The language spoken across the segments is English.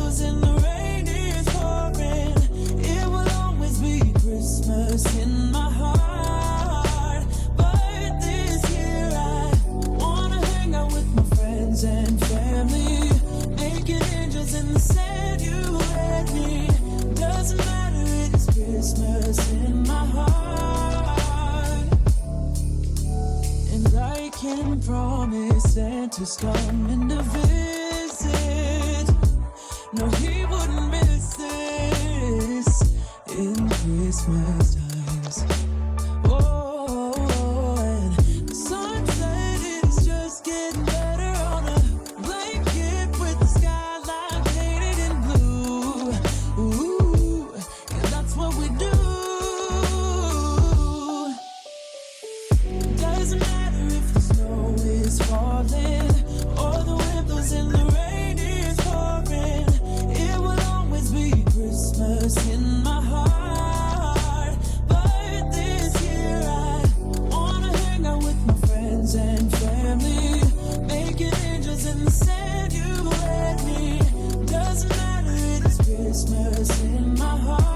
blows and the rain is pouring, it will always be Christmas in my heart. But this year I wanna hang out with my friends and family, making angels in the sand, you and me. Doesn't matter, it's Christmas in my heart. And I can promise Santa's coming to visit. No, he wouldn't miss this in Christmas times. Oh, and the sunset is just getting better on a blanket with the skyline painted in blue. Ooh, and that's what we do. Doesn't matter if the snow is falling or the wind blows and the rain is pouring, it will always be Christmas in my heart. But this year I wanna hang out with my friends and family, making angels in the sand, you and me. Doesn't matter, it's Christmas in my heart.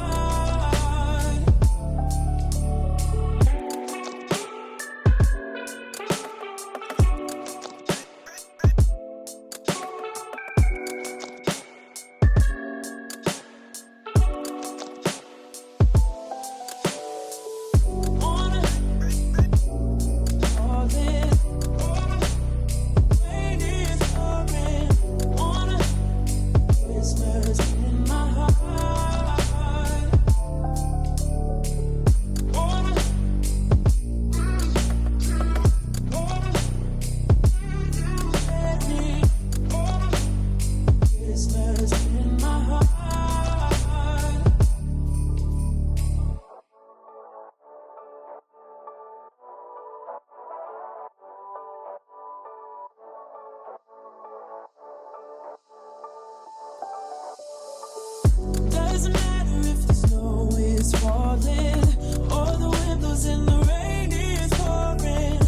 Doesn't matter if the snow is falling or the wind blows and the rain is pouring,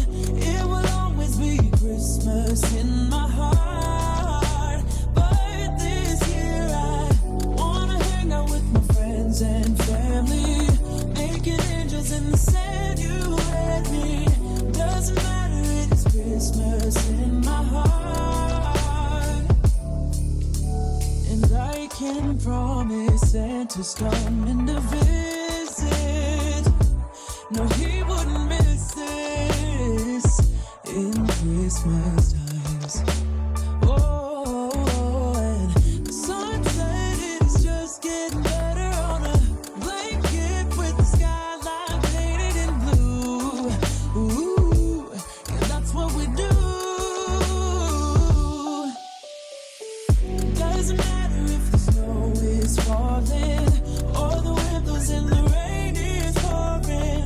it will always be Christmas in my heart. But this year I wanna hang out with my friends and family, making angels in the sand, you and me. Doesn't matter, it's Christmas in my heart. And I can promise Santa's coming to visit. No, he wouldn't miss this in Christmas times. Oh, and the sunset is just getting better on a blanket with the skyline painted in blue. Ooh, and that's what we do. Doesn't matter if the snow is falling or the wind blows and the rain is pouring,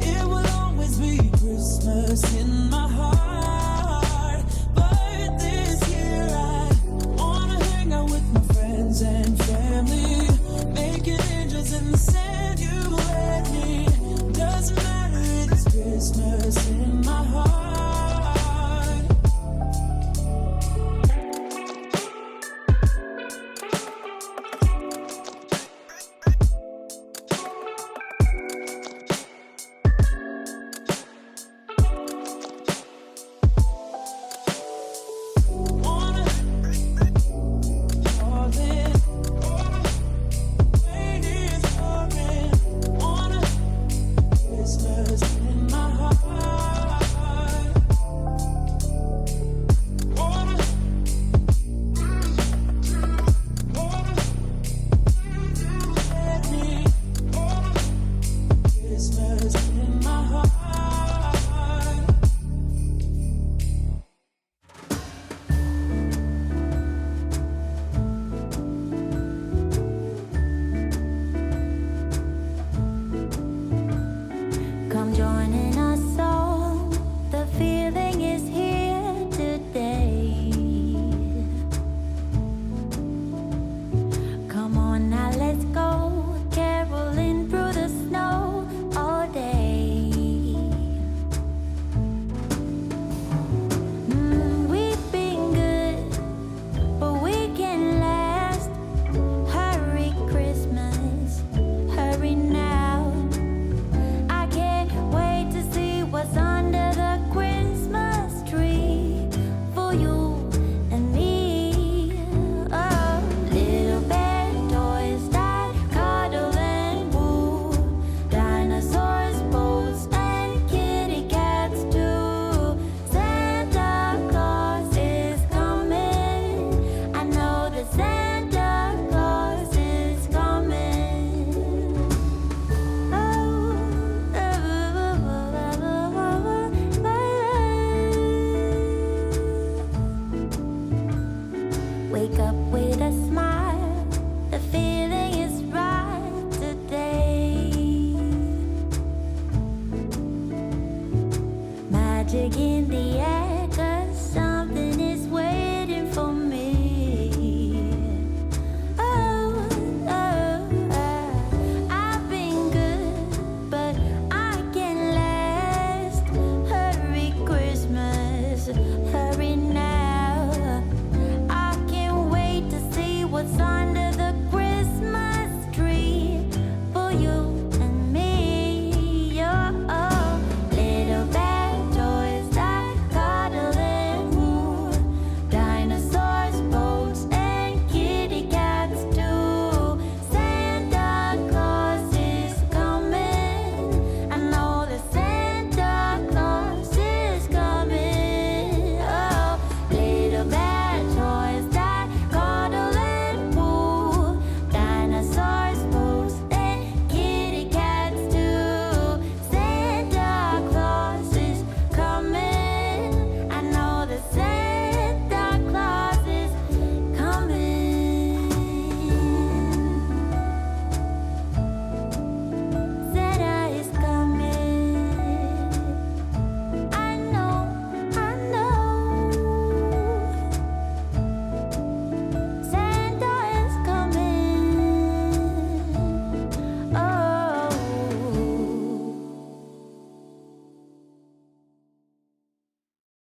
it will always be Christmas in my heart. But this year I wanna hang out with my friends and family, making angels in the sand, you and me. Doesn't matter, it's Christmas in my heart.